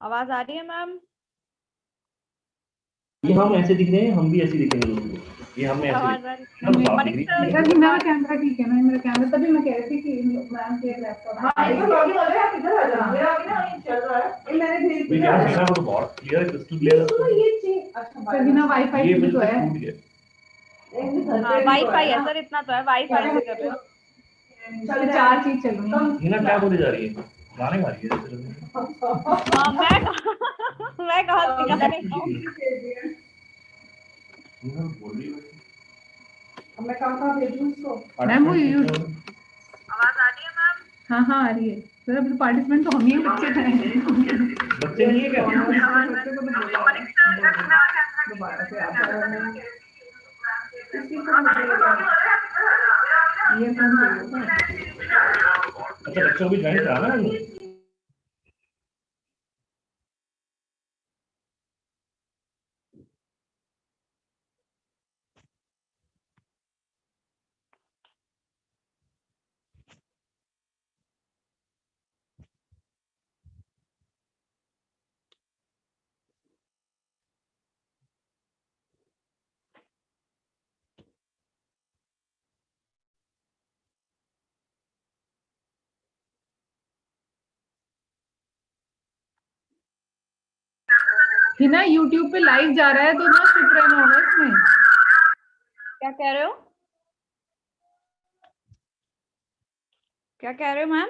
आवाज आ रही है मैम? ये हम ऐसे दिख रहे हैं, हम भी ऐसे दिखेंगे लोगों को। ये हमें ऐसे आवाज आ रही दिख रहे हैं। है। मनीष सर, सर मेरा कैमरा ठीक है ना, मेरा कैमरा तभी मैं कह रही थी कि मैम के लैपटॉप। हाँ एक बार लॉगिन हो गया, आप इधर आ जाओ। मेरा अभी ना ये चल रहा है, ये मैंने भेज ये दिया। कैमरा तो बहुत क्लियर है, क्रिस्टल क्लियर है। ये चीज अच्छा सर बिना वाईफाई ये की तो है। टूट गया। हाँ वाईफाई है सर, इतना तो है, वाईफाई से कर रहे हो। चल चार चीज चल रही है। हिना क्या बोली जा रही है? गाने गा रही है। हाँ मैं कहाँ से गाने गाऊँ? बोल रही है। अब मैं कहाँ भेजूँ इसको? मैम वो यूज आवाज आ रही है मैम? हाँ हाँ आ रही है सर। अब पार्टिसिपेंट तो हम ही बच्चे हैं। बच्चे नहीं है क्या? बच्चे को तो दोबारा से आता है। ये अच्छा, बच्चों को भी ज्वाइन कराना है। हिना यूट्यूब पे लाइव जा रहा है तो ना चुप रहना होगा इसमें। क्या कह रहे हो? क्या कह रहे हो मैम?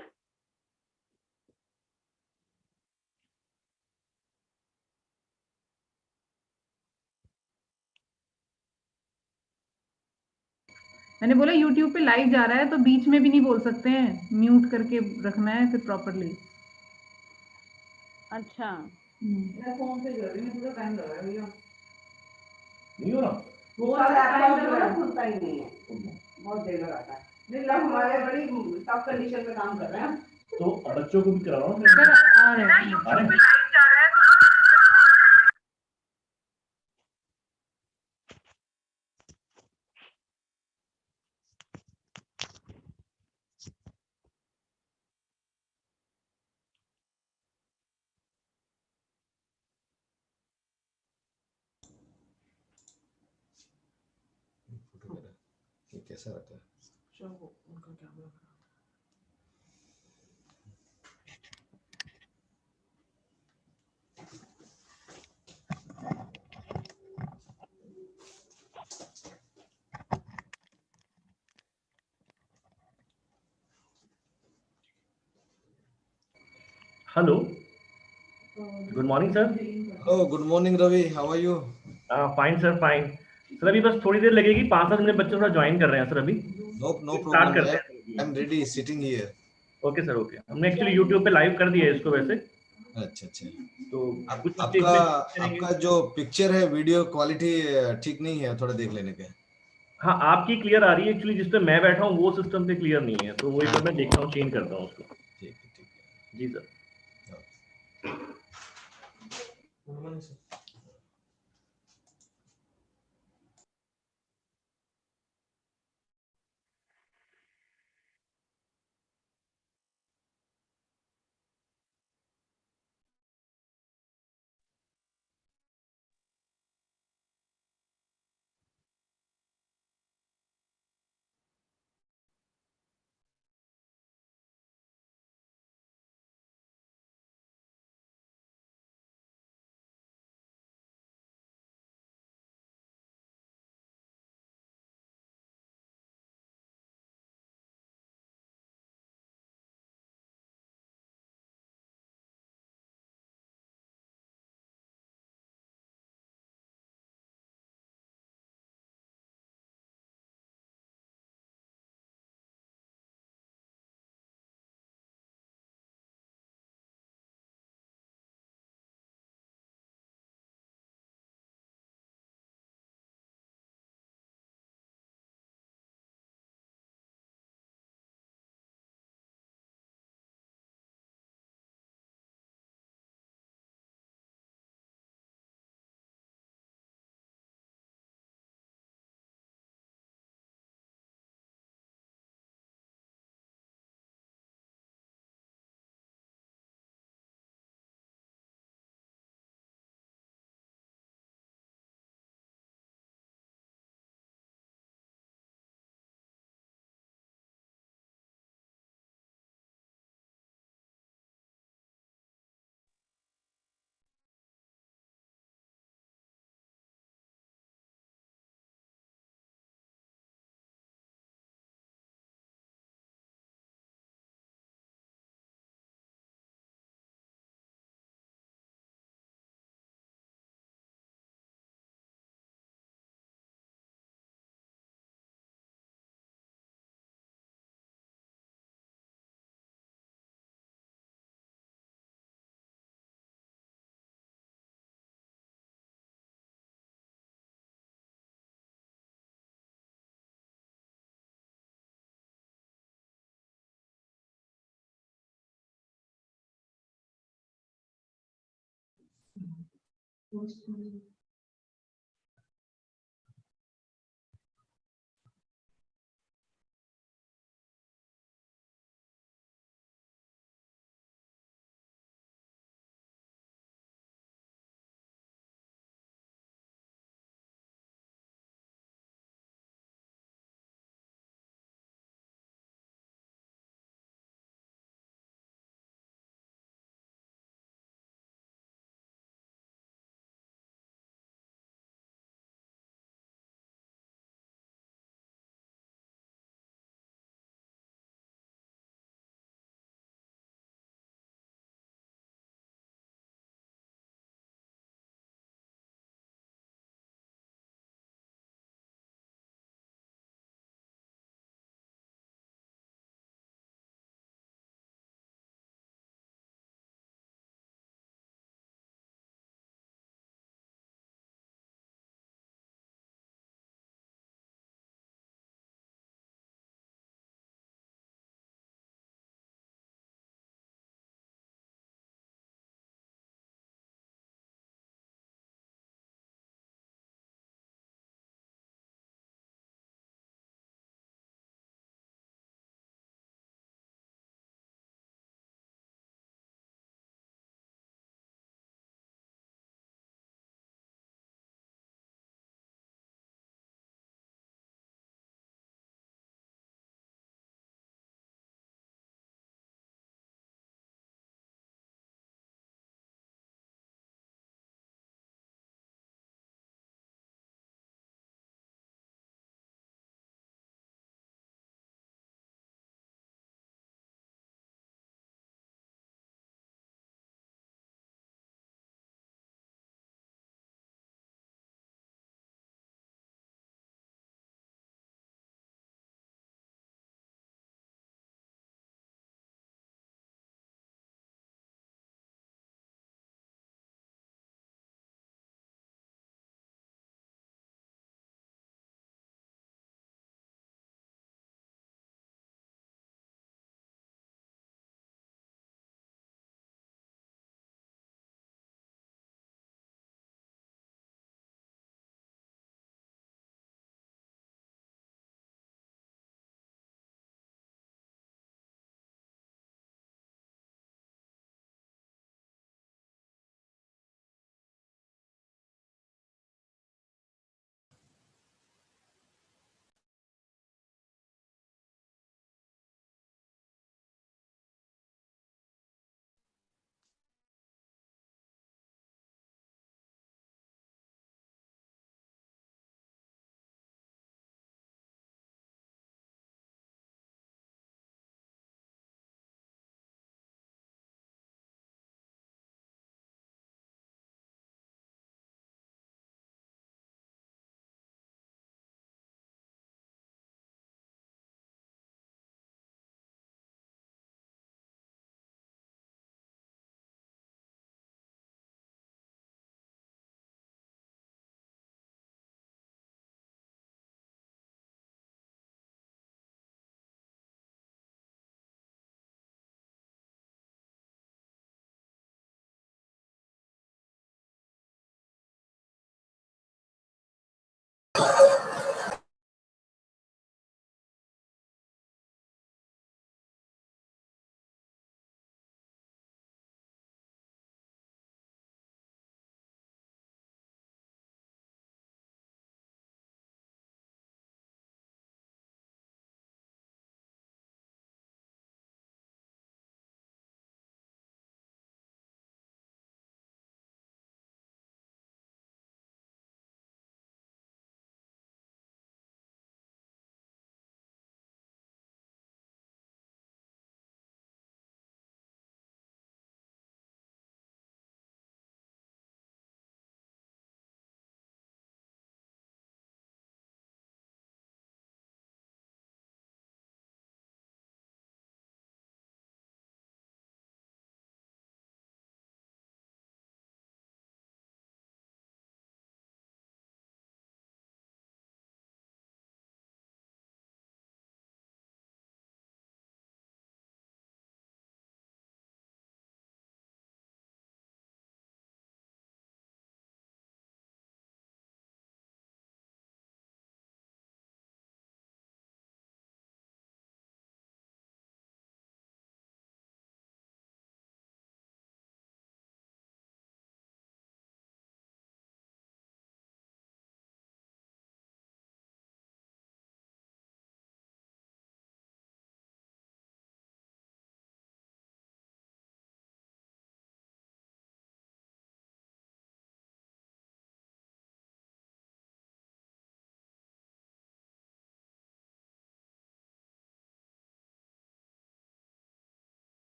मैंने बोला यूट्यूब पे लाइव जा रहा है तो बीच में भी नहीं बोल सकते हैं, म्यूट करके रखना है फिर प्रॉपर्ली। अच्छा मैं फोन से कर रही हूं, पूरा टाइम लग रहा है भैया। नहीं हो रहा। वो लैपटॉप जो है खुलता ही नहीं है, बहुत देर लगाता है। नहीं लग हमारे बड़ी टफ कंडीशन में काम कर रहे हैं। तो बच्चों को भी कराओ। सर आ रहे हैं। ये कैसा रहता है? उनका camera hello, good morning sir. Hello, good morning Ravi, how are you? Fine sir, fine sir. अभी बस थोड़ी देर लगेगी, 5-7 मिनट बच्चे थोड़ा ज्वाइन कर रहे हैं सर। अभी नो स्टार्ट प्रॉब्लम, करते आई हैं। Am ready sitting here. Okay sir, okay. हमने एक्चुअली यूट्यूब पे लाइव कर दिया है इसको वैसे। अच्छा अच्छा। तो कुछ बच्चे आपका इसमें करेंगे। आपका जो पिक्चर है, वीडियो क्वालिटी ठीक नहीं है, थोड़ा देख लेने का। हाँ, आपकी क्लियर आ रही है एक्चुअली, जिस पे मैं बैठा हूँ वो सिस्टम पे क्लियर नहीं है, तो वो एक बार मैं देखता हूँ, चेंज करता हूँ उसको। ठीक है ठीक है। जी sir. Okay.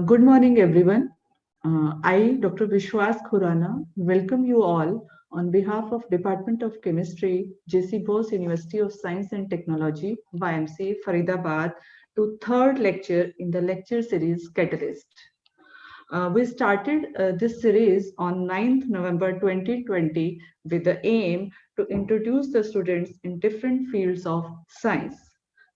Good morning, everyone. I, Dr. Vishwas Khurana, welcome you all on behalf of Department of Chemistry, J.C. Bose University of Science and Technology, YMCA, Faridabad, to third lecture in the lecture series Catalyst. We started this series on 9th November 2020 with the aim to introduce the students in different fields of science.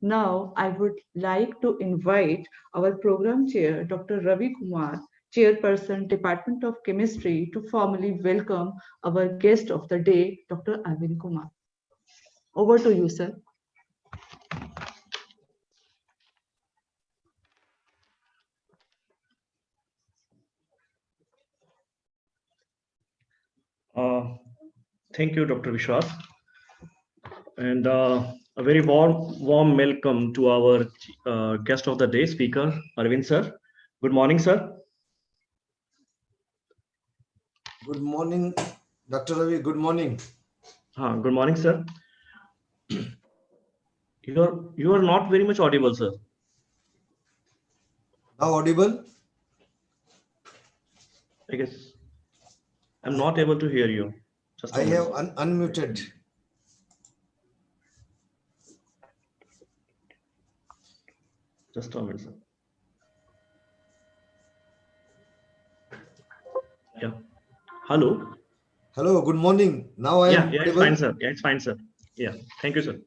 Now, I would like to invite our program chair, Dr. Ravi Kumar, Chairperson, Department of Chemistry, to formally welcome our guest of the day, Dr. Arvind Kumar. Over to you, sir. Thank you, Dr. Vishwas. And a very warm welcome to our guest of the day, speaker, Arvind sir. Good morning, sir. Good morning, Dr. Ravi. Good morning. Good morning, sir. You are not very much audible, sir. Now audible? I guess I'm not able to hear you. Just I a have minute. unmuted. Just a minute, sir. Yeah. Hello. Hello, good morning. Now I am Yeah, it's audible. fine, sir. Yeah, it's fine, sir. Yeah, thank you, sir.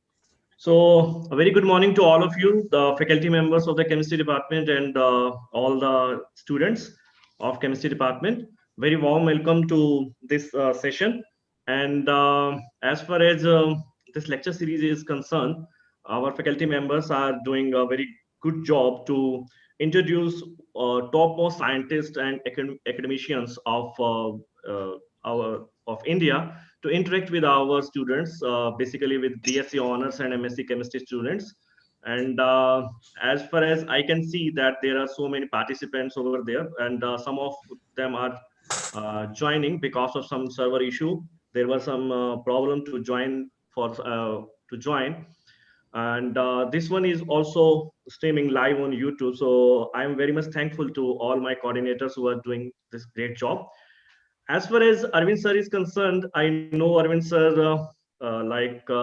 So a very good morning to all of you, the faculty members of the chemistry department and all the students of chemistry department. very warm welcome to this session. And as far as this lecture series is concerned, our faculty members are doing a very good job to introduce topmost scientists and academicians of our of India to interact with our students, basically with BSc honors and MSc chemistry students. And as far as I can see that there are so many participants over there, and some of them are joining because of some server issue. There was some problem to join to join, and this one is also streaming live on YouTube. So I am very much thankful to all my coordinators who are doing this great job. As far as Arvind sir is concerned, I know Arvind sir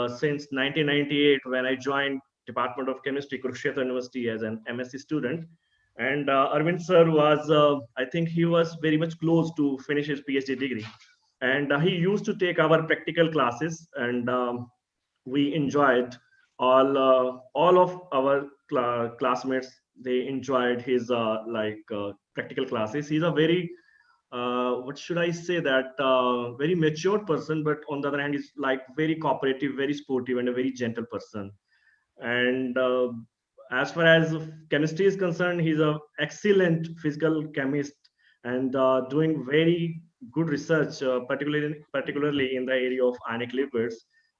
since 1998 when I joined Department of Chemistry, Kurukshetra University as an MSc student. And Arvind sir was, I think he was very much close to finish his PhD degree. And he used to take our practical classes, and we enjoyed all of our classmates. They enjoyed his practical classes. He's a very what should I say that very mature person, but on the other hand, is like very cooperative, very sportive, and a very gentle person. And as far as chemistry is concerned, he's a excellent physical chemist and doing very good research, particularly in the area of ionic lipids.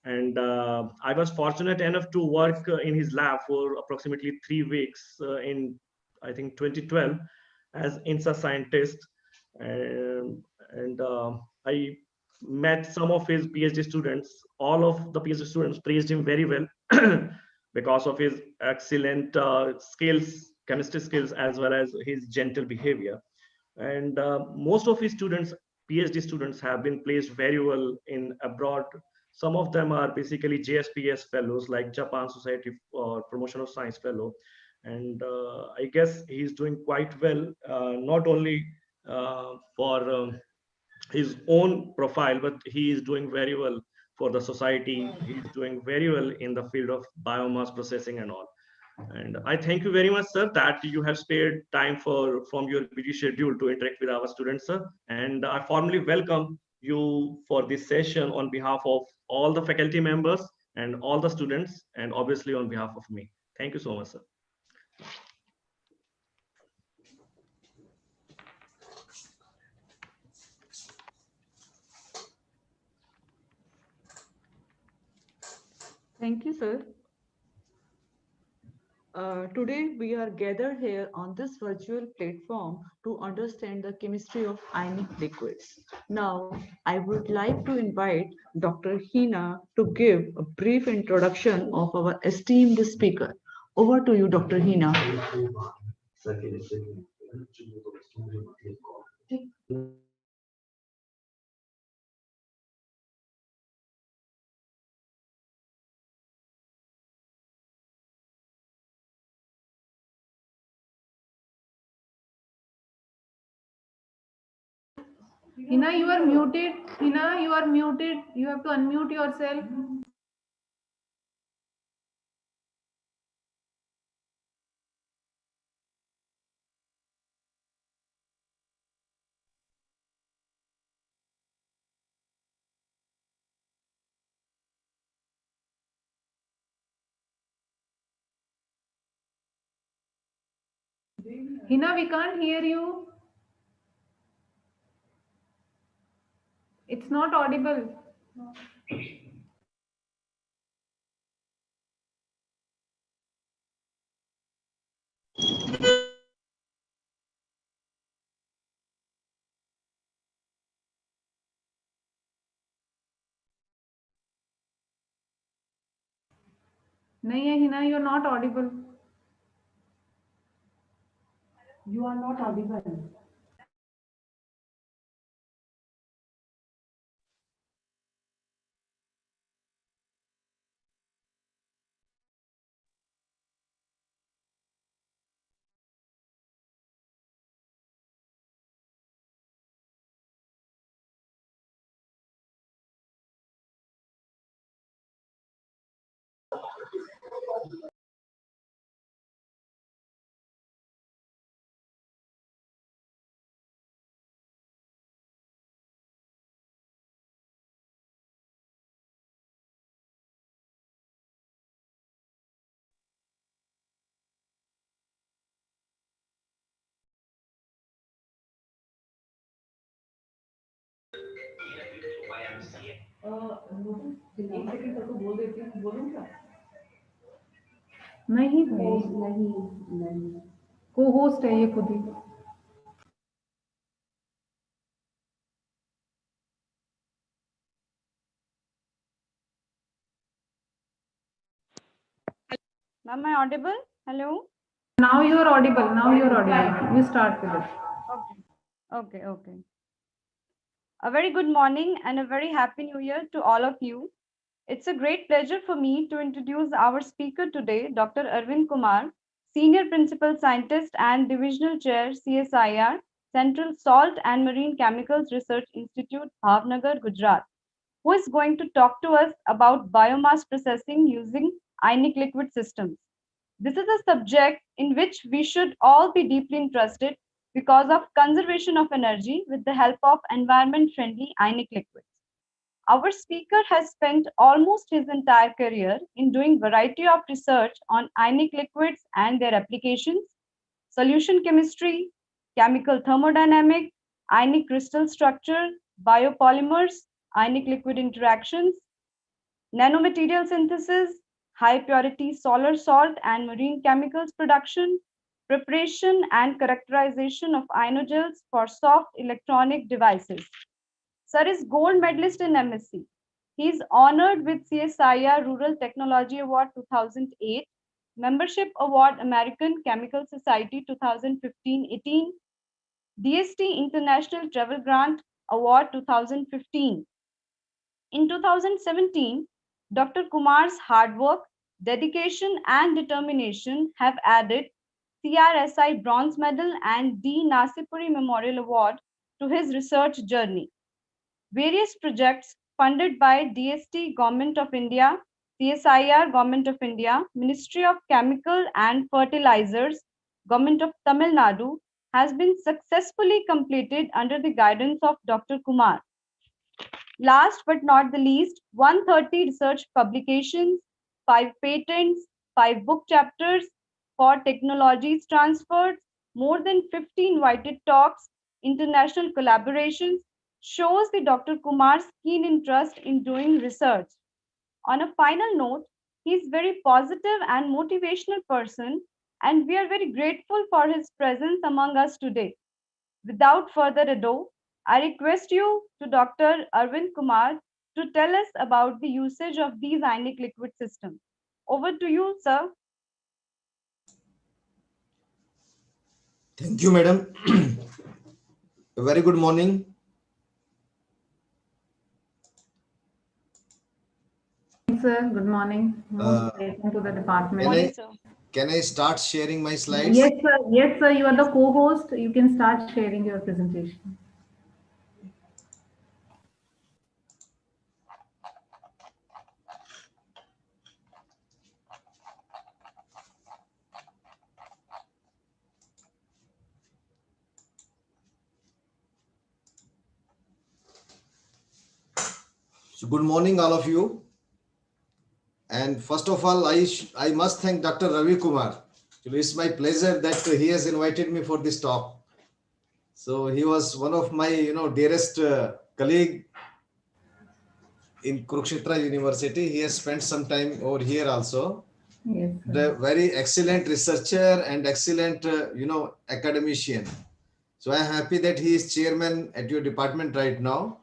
And I was fortunate enough to work in his lab for approximately 3 weeks in, I think, 2012 as INSA scientist. And I met some of his PhD students. All of the PhD students praised him very well because of his excellent skills, chemistry skills, as well as his gentle behavior. And most of his students, PhD students, have been placed very well in abroad. Some of them are basically JSPS fellows, like Japan Society for Promotion of Science fellow. And I guess he's doing quite well, not only for his own profile, but he is doing very well for the society. He's doing very well in the field of biomass processing and all. And I thank you very much, sir, that you have spared time from your busy schedule to interact with our students, sir. And I formally welcome you for this session on behalf of all the faculty members and all the students, and obviously on behalf of me. Thank you so much, sir. Thank you, sir. Today, we are gathered here on this virtual platform to understand the chemistry of ionic liquids. Now, I would like to invite Dr. Hina to give a brief introduction of our esteemed speaker. Over to you, Dr. Hina. Hina, you are muted. Hina, you are muted. You have to unmute yourself. Hina, we can't hear you. It's not audible. नहीं है Hina, you are not audible. You are not audible. एक second सबको बोल देती हूँ, बोलूँ क्या? नहीं नहीं को होस्ट है ये खुद ही। Am I audible? Hello. Now you are audible. Now you are audible. You start with it. Okay. A very good morning and a very happy new year to all of you. It's a great pleasure for me to introduce our speaker today, Dr. Arvind Kumar, Senior Principal Scientist and Divisional Chair, CSIR, Central Salt and Marine Chemicals Research Institute, Bhavnagar, Gujarat, who is going to talk to us about biomass processing using ionic liquid systems. This is a subject in which we should all be deeply interested because of conservation of energy with the help of environment-friendly ionic liquids. Our speaker has spent almost his entire career in doing variety of research on ionic liquids and their applications, solution chemistry, chemical thermodynamics, ionic crystal structure, biopolymers, ionic liquid interactions, nanomaterial synthesis, high purity solar salt and marine chemicals production, preparation and characterization of ionogels for soft electronic devices. Sir is gold medalist in MSc. He is honored with CSIR Rural Technology Award 2008, Membership Award American Chemical Society 2015-18, DST International Travel Grant Award 2015. In 2017, Dr. Kumar's hard work, dedication, and determination have added CRSI Bronze Medal and D. Nasipuri Memorial Award to his research journey. Various projects funded by DST Government of India, CSIR Government of India, Ministry of Chemical and Fertilizers, Government of Tamil Nadu has been successfully completed under the guidance of Dr. Kumar. Last but not the least, 130 research publications, 5 patents, 5 book chapters for technologies transferred, more than 50 invited talks, international collaborations shows the Dr. Kumar's keen interest in doing research. On a final note, he is very positive and motivational person, and we are very grateful for his presence among us today. Without further ado, I request you to Dr. Arvind Kumar to tell us about the usage of these ionic liquid systems. Over to you, sir. Thank you, madam. A very good morning. Sir, good morning. Most welcome to the department. Morning, sir. Can I start sharing my slides? Yes, sir. Yes, sir. You are the co-host. You can start sharing your presentation. So good morning, all of you. And first of all, I must thank Dr. Ravi Kumar. It's my pleasure that he has invited me for this talk. So he was one of my, dearest colleague in Kurukshetra University. He has spent some time over here also. Yes, sir. The very excellent researcher and excellent, academician. So I am happy that he is chairman at your department right now,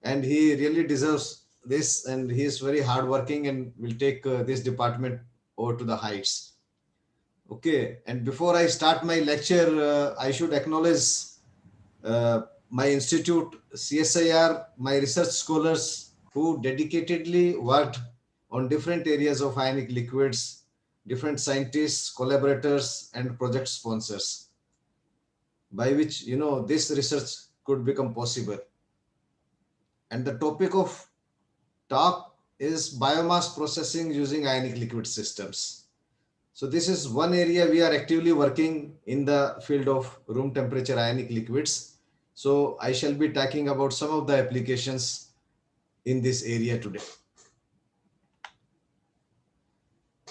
and he really deserves this, and he is very hardworking and will take this department over to the heights. Okay, and before I start my lecture, I should acknowledge my institute, CSIR, my research scholars who dedicatedly worked on different areas of ionic liquids, different scientists, collaborators, and project sponsors, by which, this research could become possible. And the topic of talk is biomass processing using ionic liquid systems. So this is one area we are actively working in the field of room temperature ionic liquids. So I shall be talking about some of the applications in this area today.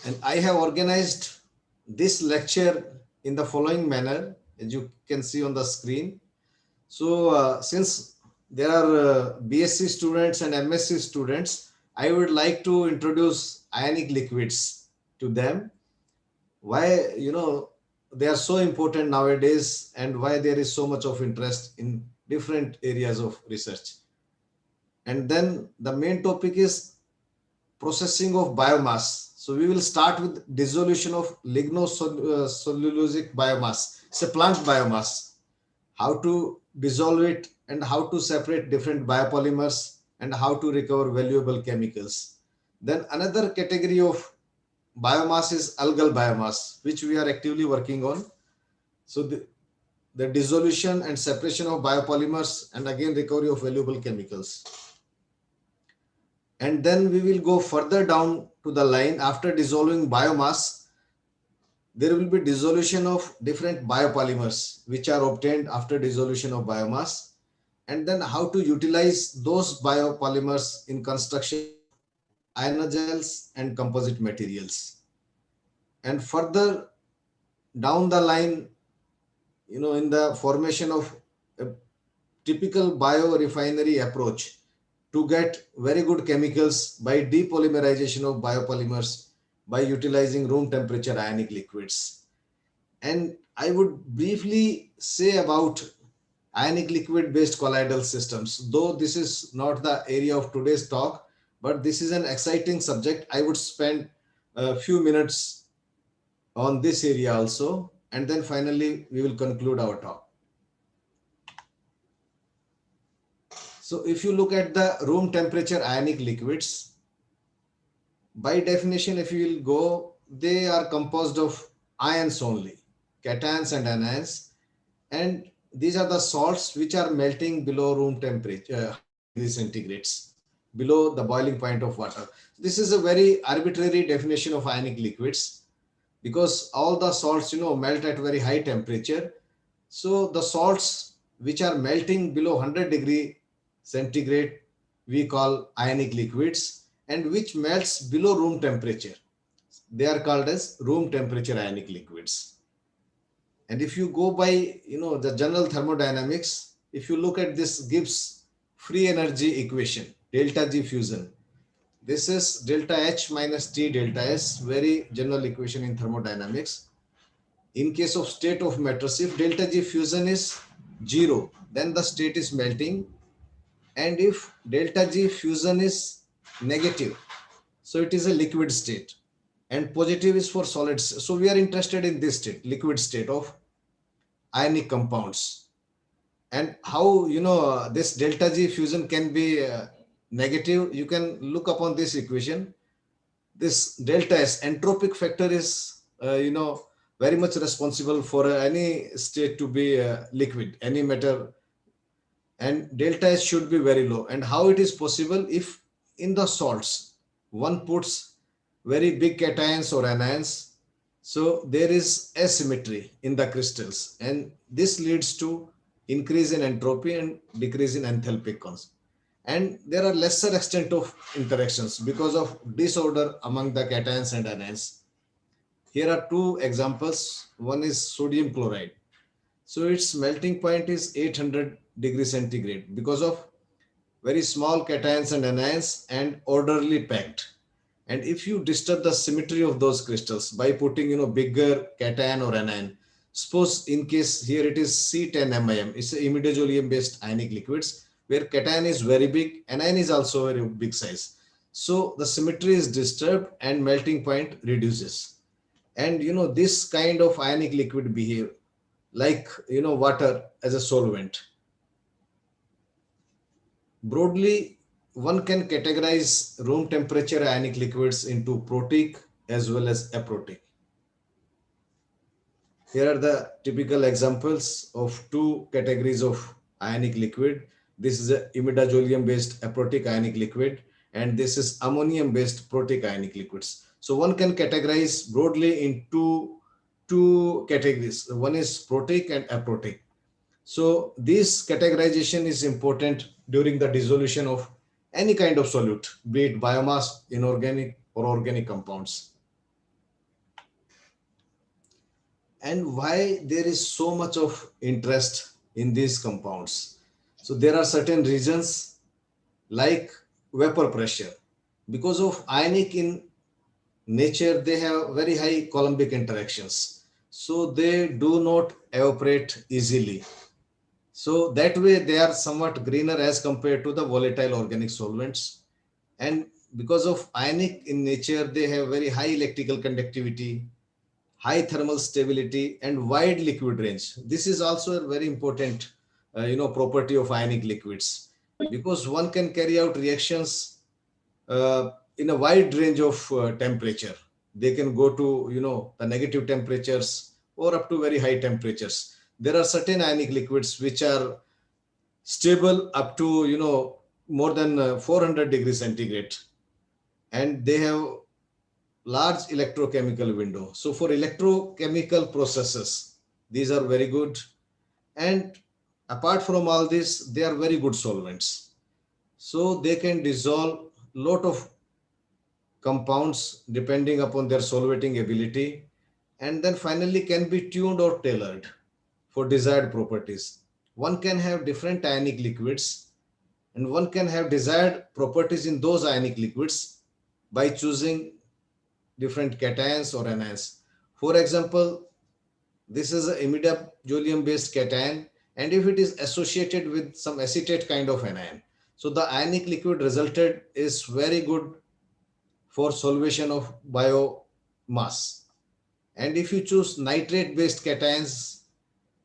And I have organized this lecture in the following manner, as you can see on the screen. So since there are BSc students and MSc students, I would like to introduce ionic liquids to them. Why, they are so important nowadays, and why there is so much of interest in different areas of research. And then the main topic is processing of biomass. So we will start with dissolution of lignocellulosic biomass. It's a plant biomass, how to dissolve it and how to separate different biopolymers and how to recover valuable chemicals. Then another category of biomass is algal biomass, which we are actively working on. So the dissolution and separation of biopolymers and again recovery of valuable chemicals. And then we will go further down to the line. After dissolving biomass, there will be dissolution of different biopolymers which are obtained after dissolution of biomass, and then how to utilize those biopolymers in construction of ionogels and composite materials. And further down the line, in the formation of a typical biorefinery approach to get very good chemicals by depolymerization of biopolymers by utilizing room temperature ionic liquids. And I would briefly say about ionic liquid based colloidal systems, though this is not the area of today's talk, but this is an exciting subject. I would spend a few minutes on this area also, and then finally we will conclude our talk. So if you look at the room temperature ionic liquids, by definition, if you will go, they are composed of ions only, cations and anions, and these are the salts which are melting below room temperature, 100 degrees centigrades, below the boiling point of water. This is a very arbitrary definition of ionic liquids because all the salts, melt at very high temperature. So the salts which are melting below 100 degree centigrade, we call ionic liquids, and which melts below room temperature, they are called as room temperature ionic liquids. And if you go by, the general thermodynamics, if you look at this Gibbs free energy equation, delta G fusion, this is delta H minus T delta S, very general equation in thermodynamics. In case of state of matter, if delta G fusion is 0, then the state is melting. And if delta G fusion is negative, so it is a liquid state. And positive is for solids. So we are interested in this state, liquid state of ionic compounds. And how, this delta G fusion can be negative, you can look upon this equation. This delta S, entropic factor, is, very much responsible for any state to be liquid, any matter, and delta S should be very low. And how it is possible? If in the salts one puts very big cations or anions, so there is asymmetry in the crystals, and this leads to increase in entropy and decrease in enthalpic constant. And there are lesser extent of interactions because of disorder among the cations and anions. Here are two examples. One is sodium chloride. So its melting point is 800 degrees centigrade because of very small cations and anions and orderly packed. And if you disturb the symmetry of those crystals by putting, bigger cation or anion, suppose in case here it is C10MiM, it's a imidazolium based ionic liquids where cation is very big, anion is also very big size. So the symmetry is disturbed and melting point reduces. And this kind of ionic liquid behave like water as a solvent. Broadly, one can categorize room temperature ionic liquids into protic as well as aprotic. Here are the typical examples of two categories of ionic liquid. This is a imidazolium based aprotic ionic liquid, and this is ammonium based protic ionic liquids. So one can categorize broadly into two categories. One is protic and aprotic. So this categorization is important during the dissolution of any kind of solute, be it biomass, inorganic or organic compounds. And why there is so much of interest in these compounds? So there are certain regions like vapor pressure. Because of ionic in nature, they have very high Coulombic interactions. So they do not evaporate easily. So that way they are somewhat greener as compared to the volatile organic solvents. And because of ionic in nature, they have very high electrical conductivity, high thermal stability, and wide liquid range. This is also a very important property of ionic liquids, because one can carry out reactions in a wide range of temperature. They can go to the negative temperatures or up to very high temperatures. There are certain ionic liquids which are stable up to more than 400 degrees centigrade, and they have large electrochemical window. So for electrochemical processes, these are very good. And apart from all this, they are very good solvents. So they can dissolve lot of compounds depending upon their solvating ability, and then finally can be tuned or tailored for desired properties. One can have different ionic liquids, and one can have desired properties in those ionic liquids by choosing different cations or anions. For example, this is an imidazolium based cation, and if it is associated with some acetate kind of anion, so the ionic liquid resulted is very good for solvation of biomass. And if you choose nitrate based cations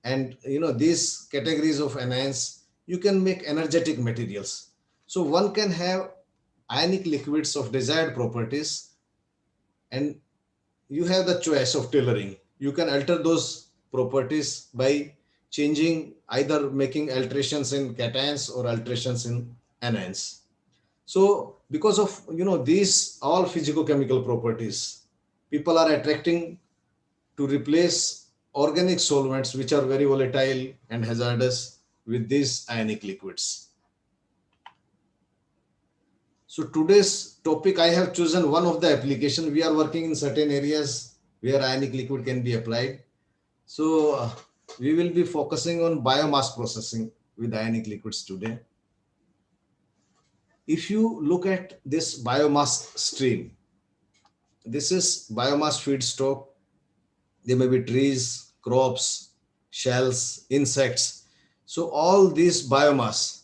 and these categories of anions, you can make energetic materials. So one can have ionic liquids of desired properties, and you have the choice of tailoring. You can alter those properties by changing, either making alterations in cations or alterations in anions. So because of these all physicochemical properties, people are attracting to replace organic solvents which are very volatile and hazardous with these ionic liquids. So today's topic, I have chosen one of the application. We are working in certain areas where ionic liquid can be applied. So we will be focusing on biomass processing with ionic liquids today. If you look at this biomass stream, this is biomass feedstock. There may be trees, crops, shells, insects. So all these biomass,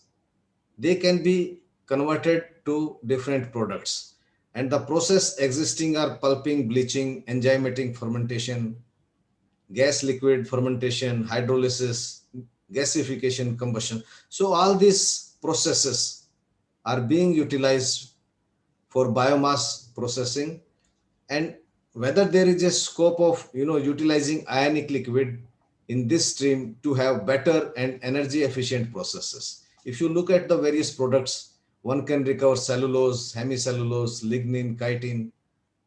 they can be converted to different products. And the process existing are pulping, bleaching, enzymatic fermentation, gas liquid fermentation, hydrolysis, gasification, combustion. So all these processes are being utilized for biomass processing. And whether there is a scope of utilizing ionic liquid in this stream to have better and energy efficient processes. If you look at the various products, one can recover cellulose, hemicellulose, lignin, chitin,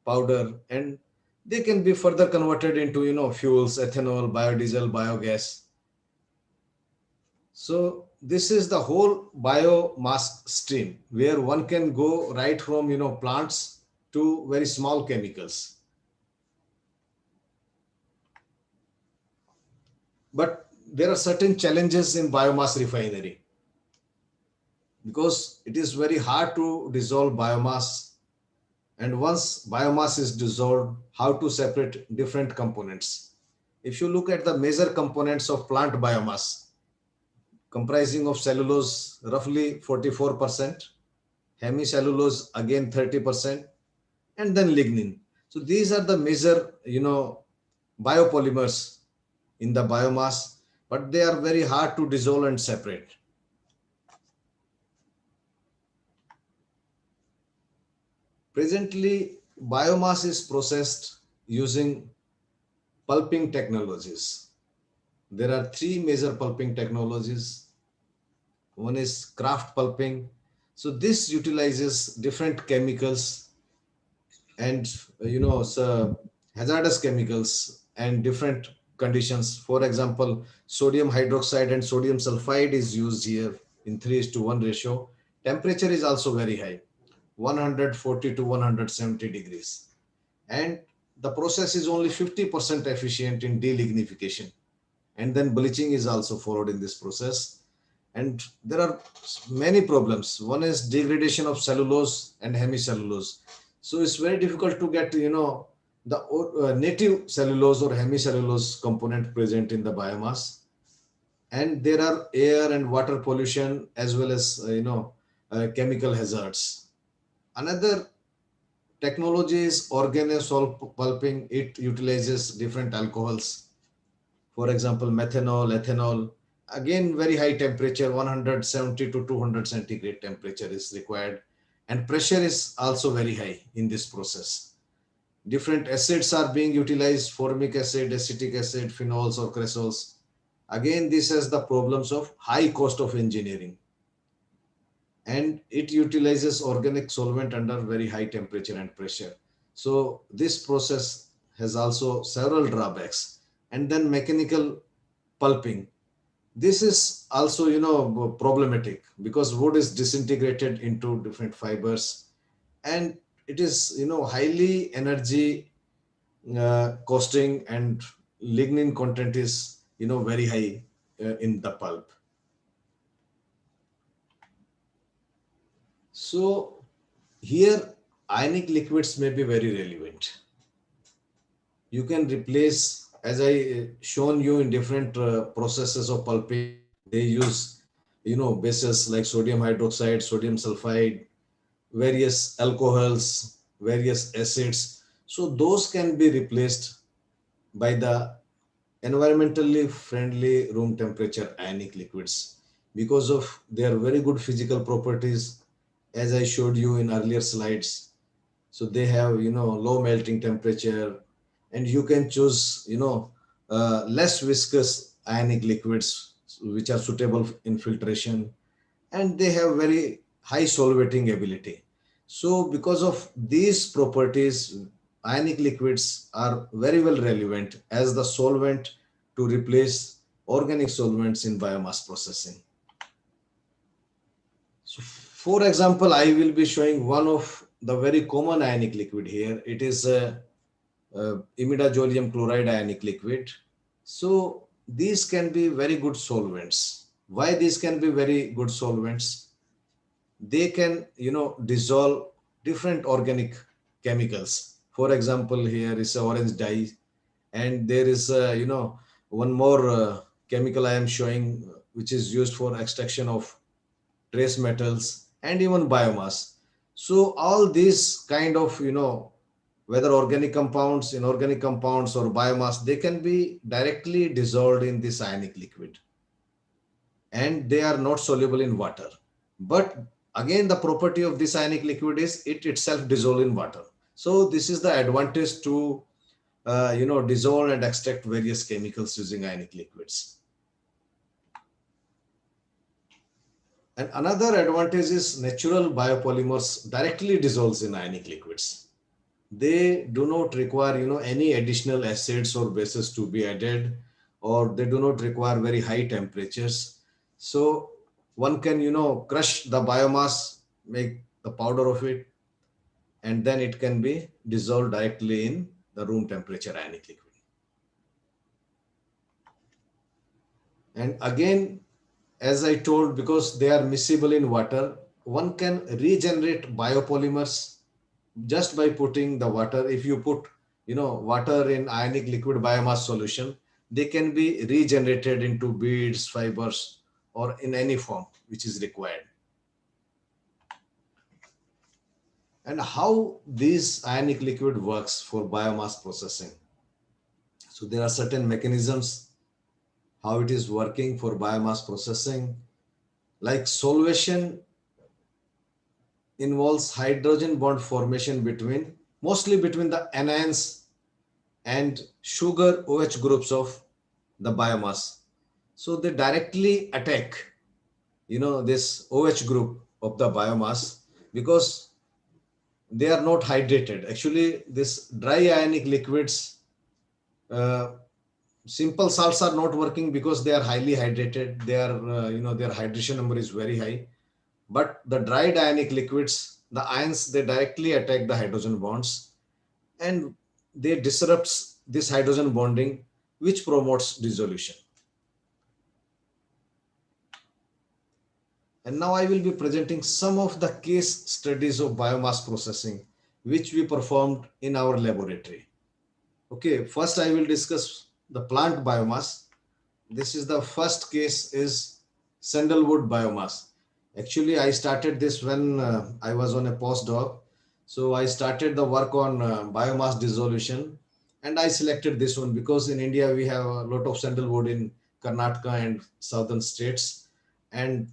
powder, and they can be further converted into fuels, ethanol, biodiesel, biogas. So this is the whole biomass stream where one can go right from plants to very small chemicals. But there are certain challenges in biomass refinery, because it is very hard to dissolve biomass. And once biomass is dissolved, how to separate different components? If you look at the major components of plant biomass, comprising of cellulose roughly 44%, hemicellulose again 30%, and then lignin. So these are the major biopolymers in the biomass, but they are very hard to dissolve and separate. Presently, biomass is processed using pulping technologies. There are three major pulping technologies. One is kraft pulping. So this utilizes different chemicals and so hazardous chemicals and different conditions. For example, sodium hydroxide and sodium sulfide is used here in 3:1 ratio. Temperature is also very high, 140 to 170 degrees. And the process is only 50% efficient in delignification. And then bleaching is also followed in this process. And there are many problems. One is degradation of cellulose and hemicellulose. So it's very difficult to get, the native cellulose or hemicellulose component present in the biomass. And there are air and water pollution as well as, chemical hazards. Another technology is organosol pulping. It utilizes different alcohols, for example, methanol, ethanol. Again, very high temperature, 170 to 200 centigrade temperature is required. And pressure is also very high in this process. Different acids are being utilized, formic acid, acetic acid, phenols or cresols. Again, this has the problems of high cost of engineering. And it utilizes organic solvent under very high temperature and pressure. So this process has also several drawbacks. And then mechanical pulping. This is also, problematic because wood is disintegrated into different fibers, and it is, highly energy costing, and lignin content is, very high in the pulp. So here ionic liquids may be very relevant. You can replace, as I shown you in different processes of pulping, they use, bases like sodium hydroxide, sodium sulfide, various alcohols, various acids. So those can be replaced by the environmentally friendly room temperature ionic liquids because of their very good physical properties, as I showed you in earlier slides. So they have, low melting temperature, and you can choose, less viscous ionic liquids which are suitable in filtration, and they have very high solvating ability. So because of these properties, ionic liquids are very well relevant as the solvent to replace organic solvents in biomass processing. So for example, I will be showing one of the very common ionic liquid here. It is a imidazolium chloride ionic liquid. So these can be very good solvents. Why these can be very good solvents? They can, dissolve different organic chemicals. For example, here is a orange dye, and there is one more chemical I am showing, which is used for extraction of trace metals and even biomass. So all these kind of, whether organic compounds, inorganic compounds or biomass, they can be directly dissolved in this ionic liquid, and they are not soluble in water. But again, the property of this ionic liquid is it itself dissolve in water. So this is the advantage to dissolve and extract various chemicals using ionic liquids. And another advantage is natural biopolymers directly dissolves in ionic liquids. They do not require, any additional acids or bases to be added, or they do not require very high temperatures. So one can, crush the biomass, make the powder of it, and then it can be dissolved directly in the room temperature ionic liquid. And again, as I told, because they are miscible in water, one can regenerate biopolymers just by putting the water. If you put, water in ionic liquid biomass solution, they can be regenerated into beads, fibers, or in any form which is required. And how this ionic liquid works for biomass processing. So there are certain mechanisms how it is working for biomass processing. Like solvation involves hydrogen bond formation mostly between the anions and sugar OH groups of the biomass. So they directly attack, this OH group of the biomass because they are not hydrated. Actually, this dry ionic liquids, uh, simple salts are not working because they are highly hydrated. They are, their hydration number is very high. But the dried ionic liquids, the ions, they directly attack the hydrogen bonds, and they disrupts this hydrogen bonding, which promotes dissolution. And now I will be presenting some of the case studies of biomass processing, which we performed in our laboratory. Okay, first I will discuss the plant biomass. This is the first case is sandalwood biomass. Actually, I started this when I was on a postdoc. So I started the work on biomass dissolution, and I selected this one because in India we have a lot of sandalwood in Karnataka and southern states, and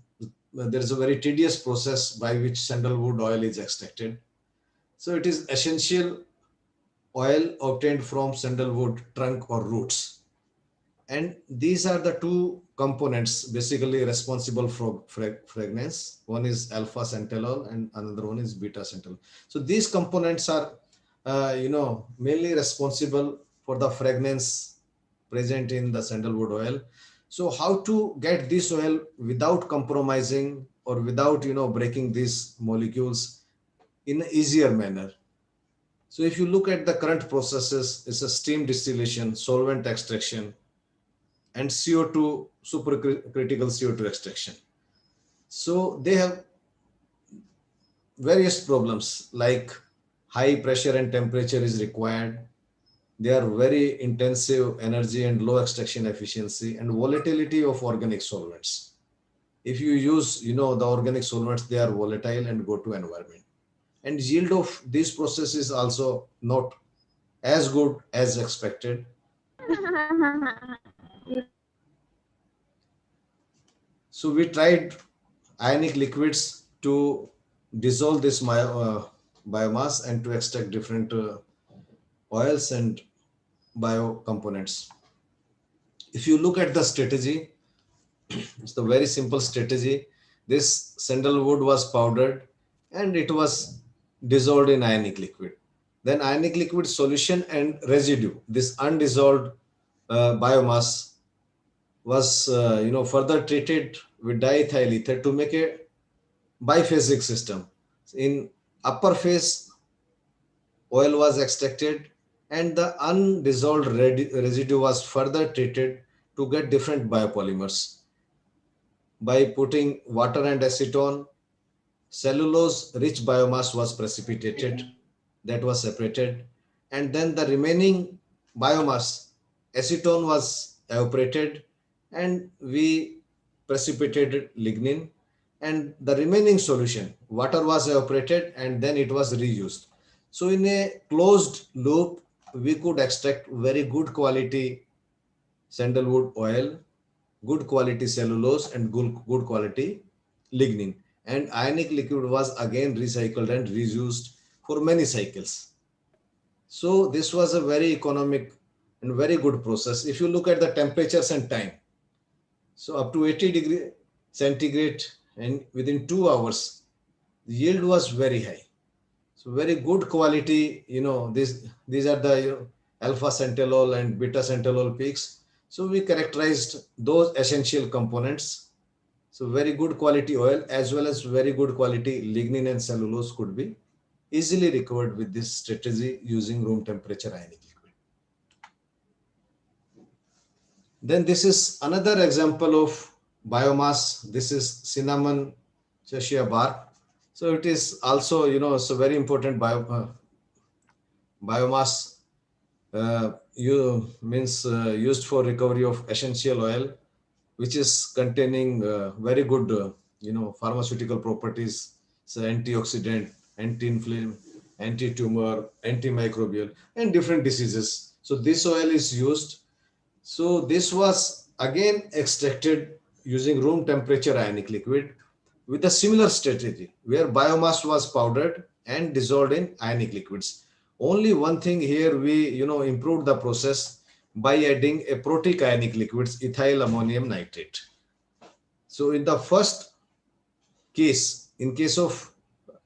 there is a very tedious process by which sandalwood oil is extracted. So it is essential oil obtained from sandalwood trunk or roots, and these are the two components basically responsible for fragrance. One is alpha centellol and another one is beta centellol. So these components are mainly responsible for the fragrance present in the sandalwood oil. So how to get this oil without compromising or without breaking these molecules in an easier manner? So if you look at the current processes, it's a steam distillation, solvent extraction, and CO2, supercritical CO2 extraction. So they have various problems like high pressure and temperature is required. They are very intensive energy and low extraction efficiency and volatility of organic solvents. If you use, the organic solvents, they are volatile and go to environment. And yield of this process is also not as good as expected. So we tried ionic liquids to dissolve this biomass and to extract different oils and bio components. If you look at the strategy, it's the very simple strategy. This sandalwood was powdered and it was dissolved in ionic liquid. Then ionic liquid solution and residue, this undissolved biomass was further treated with diethyl ether to make a biphasic system. In upper phase, oil was extracted and the undissolved residue was further treated to get different biopolymers. By putting water and acetone, cellulose rich biomass was precipitated, that was separated, and then the remaining biomass, acetone was evaporated, and we precipitated lignin, and the remaining solution, water was evaporated and then it was reused. So in a closed loop, we could extract very good quality sandalwood oil, good quality cellulose, and good quality lignin. And ionic liquid was again recycled and reused for many cycles. So this was a very economic and very good process. If you look at the temperatures and time, so up to 80 degree centigrade and within 2 hours, the yield was very high. So very good quality, these are the alpha centellol and beta centellol peaks. So we characterized those essential components. So very good quality oil as well as very good quality lignin and cellulose could be easily recovered with this strategy using room temperature ionic liquid. Then this is another example of biomass. This is cinnamon cassia bark. So it is also, it's a very important biomass used for recovery of essential oil, which is containing very good pharmaceutical properties, so antioxidant, anti-inflammatory, anti-tumor, antimicrobial, and different diseases. So this oil is used. So this was again extracted using room temperature ionic liquid with a similar strategy where biomass was powdered and dissolved in ionic liquids. Only one thing here, we improved the process by adding a protic ionic liquids, ethyl ammonium nitrate. So in the first case, in case of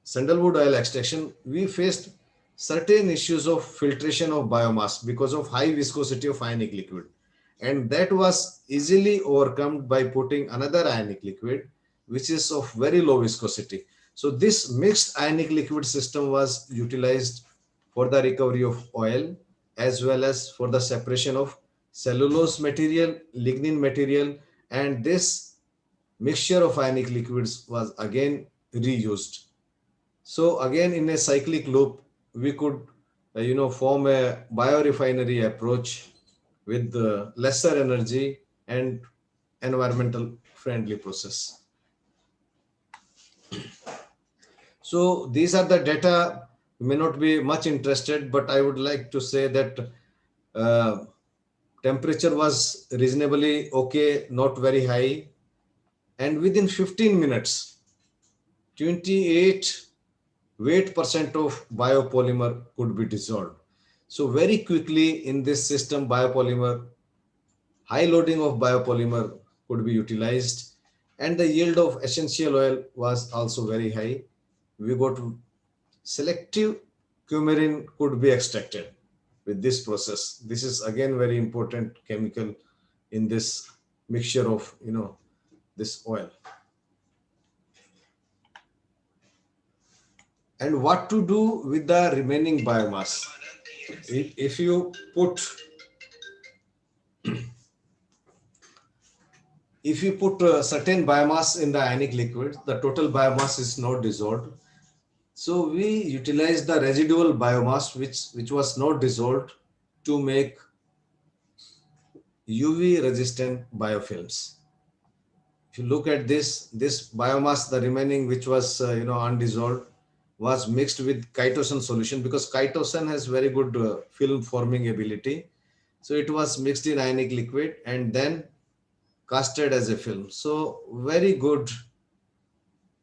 sandalwood oil extraction, we faced certain issues of filtration of biomass because of high viscosity of ionic liquid. And that was easily overcome by putting another ionic liquid, which is of very low viscosity. So this mixed ionic liquid system was utilized for the recovery of oil as well as for the separation of cellulose material, lignin material, and this mixture of ionic liquids was again reused. So again, in a cyclic loop, we could, form a biorefinery approach with lesser energy and environmental friendly process. So these are the data. You may not be much interested, but I would like to say that uh, temperature was reasonably okay, not very high, and within 15 minutes, 28 weight percent of biopolymer could be dissolved. So very quickly in this system, high loading of biopolymer could be utilized, and the yield of essential oil was also very high. We got selective coumarin could be extracted with this process. This is again very important chemical in this mixture of this oil. And what to do with the remaining biomass? If you put certain biomass in the ionic liquid, the total biomass is not dissolved. So we utilize the residual biomass which was not dissolved to make UV resistant biofilms. If you look at this biomass, the remaining which was undissolved, was mixed with chitosan solution, because chitosan has very good film forming ability. So it was mixed in ionic liquid and then casted as a film. So very good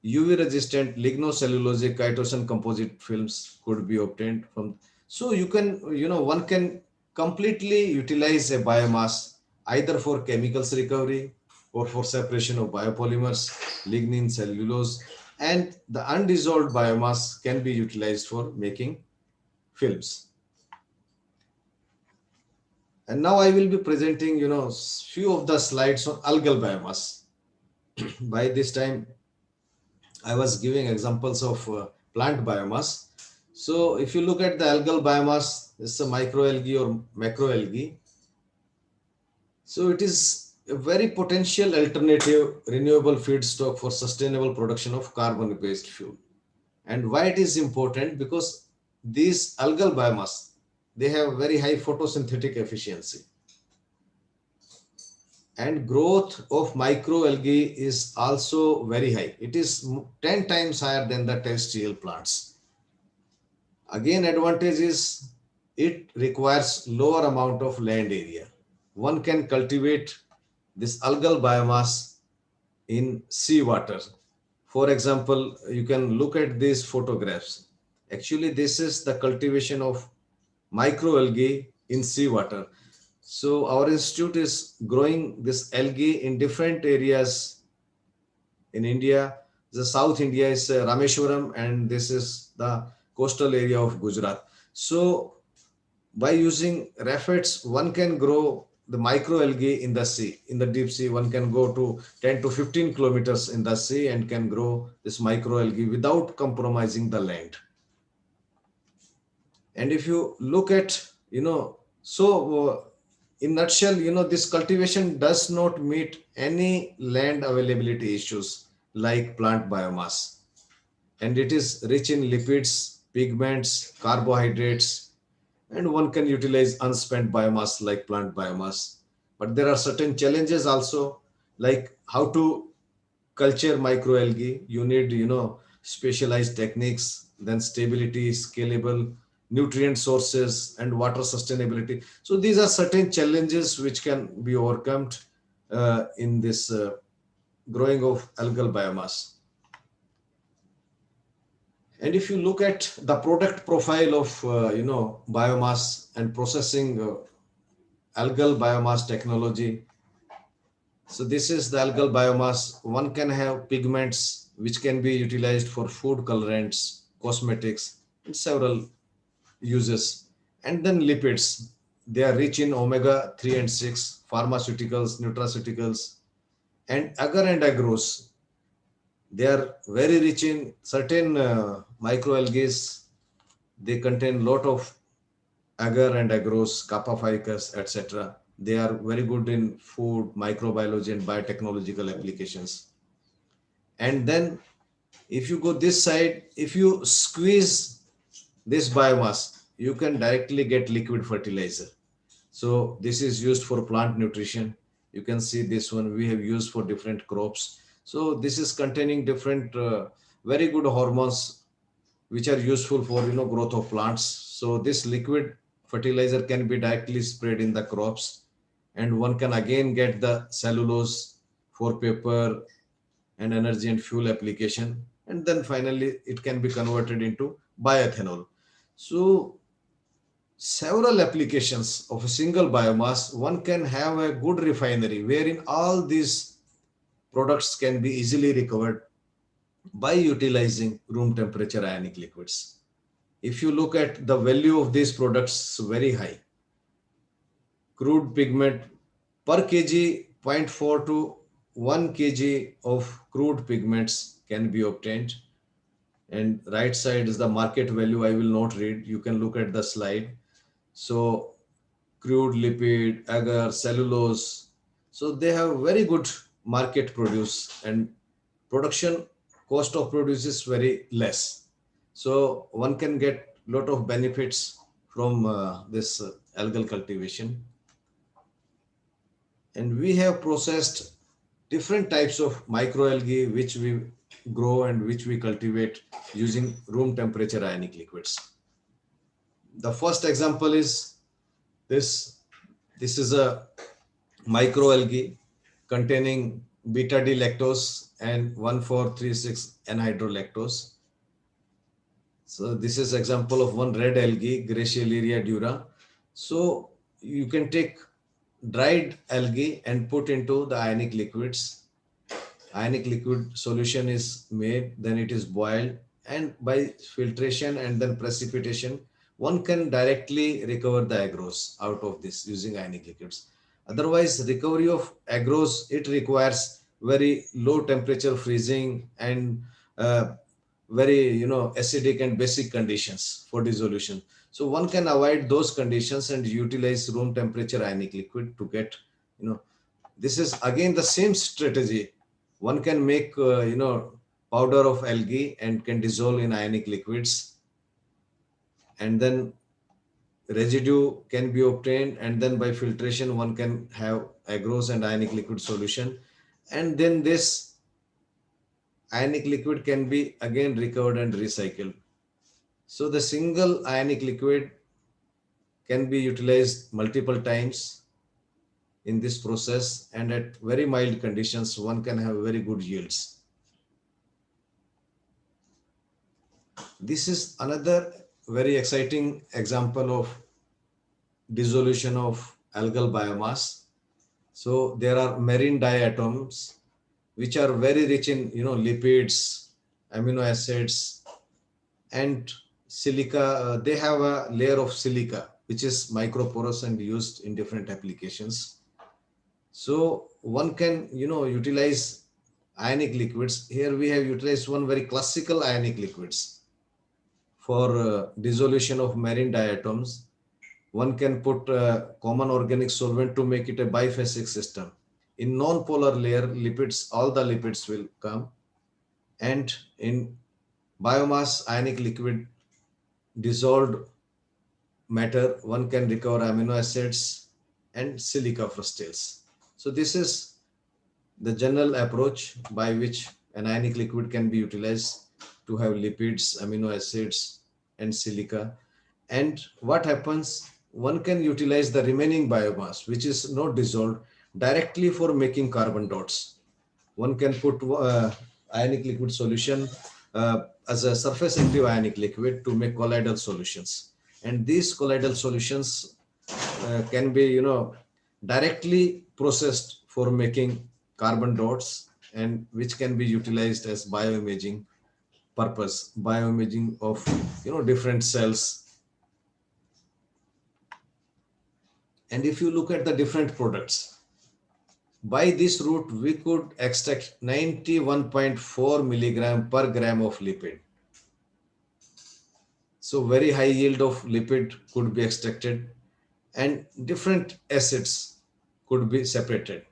UV resistant lignocellulosic chitosan composite films could be obtained from. So you can, one can completely utilize a biomass either for chemicals recovery or for separation of biopolymers, lignin, cellulose, and the undissolved biomass can be utilized for making films. And now I will be presenting, few of the slides on algal biomass. By this time, I was giving examples of plant biomass. So if you look at the algal biomass, it's a microalgae or macroalgae. So it is a very potential alternative renewable feedstock for sustainable production of carbon-based fuel. And why it is important? Because these algal biomass, they have very high photosynthetic efficiency. And growth of microalgae is also very high. It is 10 times higher than the terrestrial plants. Again, advantage is it requires lower amount of land area. One can cultivate this algal biomass in seawater. For example, you can look at these photographs. Actually, this is the cultivation of microalgae in seawater. So our institute is growing this algae in different areas in India. The South India is Rameshwaram, and this is the coastal area of Gujarat. So by using raffets, one can grow the microalgae in the sea, in the deep sea. One can go to 10 to 15 kilometers in the sea and can grow this microalgae without compromising the land. And if you look at, in nutshell, this cultivation does not meet any land availability issues like plant biomass. And it is rich in lipids, pigments, carbohydrates, and one can utilize unspent biomass like plant biomass. But there are certain challenges also, like how to culture microalgae. You need, specialized techniques, then stability, scalable, nutrient sources, and water sustainability. So these are certain challenges which can be overcome in this growing of algal biomass. And if you look at the product profile of biomass and processing algal biomass technology, so this is the algal biomass. One can have pigments which can be utilized for food colorants, cosmetics, and several uses. And then lipids. They are rich in omega 3 and 6, pharmaceuticals, nutraceuticals, and agar and agrose. They are very rich in certain microalgae. They contain lot of agar and agrose, kappa ficus, etc. They are very good in food, microbiology, and biotechnological applications. And then if you go this side, if you squeeze this biomass, you can directly get liquid fertilizer. So this is used for plant nutrition. You can see this one we have used for different crops. So this is containing different very good hormones which are useful for growth of plants. So this liquid fertilizer can be directly sprayed in the crops, and one can again get the cellulose for paper and energy and fuel application, and then finally it can be converted into bioethanol. So several applications of a single biomass, one can have a good refinery wherein all these products can be easily recovered by utilizing room temperature ionic liquids. If you look at the value of these products, very high. Crude pigment per kg, zero point 0.4 to 1 kg of crude pigments can be obtained. And right side is the market value. I will not read, you can look at the slide. So crude lipid, agar, cellulose, so they have very good market produce, and production cost of produce is very less. So one can get lot of benefits from this algal cultivation. And we have processed different types of microalgae which we grow and which we cultivate using room temperature ionic liquids. The first example is this. This is a microalgae containing beta D lactose and 1,4,3,6 anhydrolactose. So this is example of one red algae, Gracioleria dura. So you can take dried algae and put into the ionic liquids. Ionic liquid solution is made, then it is boiled, and by filtration and then precipitation, one can directly recover the agarose out of this using ionic liquids. Otherwise, recovery of agarose, it requires very low temperature freezing and very acidic and basic conditions for dissolution. So one can avoid those conditions and utilize room temperature ionic liquid to get this is again the same strategy. One can make powder of algae and can dissolve in ionic liquids, and then residue can be obtained, and then by filtration one can have agarose and ionic liquid solution, and then this ionic liquid can be again recovered and recycled. So the single ionic liquid can be utilized multiple times in this process, and at very mild conditions one can have very good yields. This is another very exciting example of dissolution of algal biomass. So there are marine diatoms which are very rich in lipids, amino acids, and silica. They have a layer of silica which is microporous and used in different applications. So one can utilize ionic liquids. Here we have utilized one very classical ionic liquids for dissolution of marine diatoms. One can put common organic solvent to make it a biphasic system. In non-polar layer, lipids, all the lipids will come, and in biomass ionic liquid dissolved matter, one can recover amino acids and silica frustales. So this is the general approach by which an ionic liquid can be utilized to have lipids, amino acids, and silica. And what happens, one can utilize the remaining biomass which is not dissolved directly for making carbon dots. One can put ionic liquid solution as a surface active ionic liquid to make colloidal solutions, and these colloidal solutions can be directly processed for making carbon dots, and which can be utilized as bioimaging purpose, bioimaging of different cells. And if you look at the different products, by this route we could extract 91.4 milligram per gram of lipid. So very high yield of lipid could be extracted, and different acids could be separated.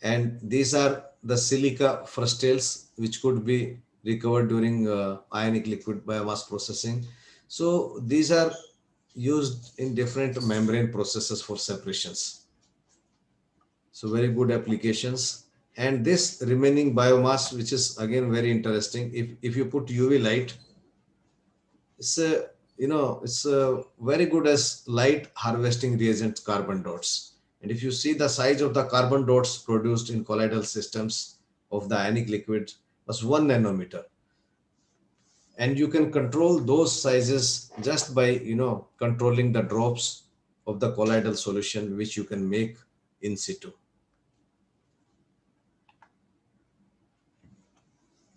And these are the silica frustales, which could be recovered during ionic liquid biomass processing. So these are used in different membrane processes for separations. So very good applications. And this remaining biomass, which is again very interesting, if you put UV light, it's a it's a very good as light harvesting reagent carbon dots. And if you see the size of the carbon dots produced in colloidal systems of the ionic liquid was 1 nanometer, and you can control those sizes just by controlling the drops of the colloidal solution, which you can make in situ.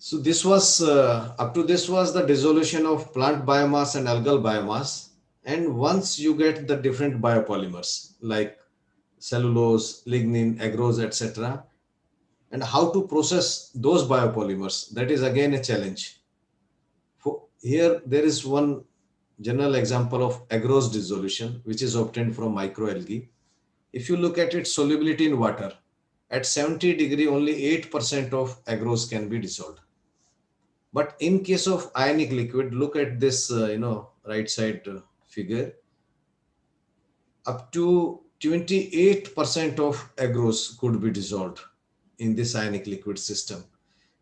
So this was up to this was the dissolution of plant biomass and algal biomass. And once you get the different biopolymers like cellulose, lignin, agarose, etc., and how to process those biopolymers, that is again a challenge. Here there is one general example of agarose dissolution, which is obtained from microalgae. If you look at its solubility in water, at 70 degree, only 8% of agarose can be dissolved. But in case of ionic liquid, look at this, right side figure. Up to 28% of agarose could be dissolved in this ionic liquid system.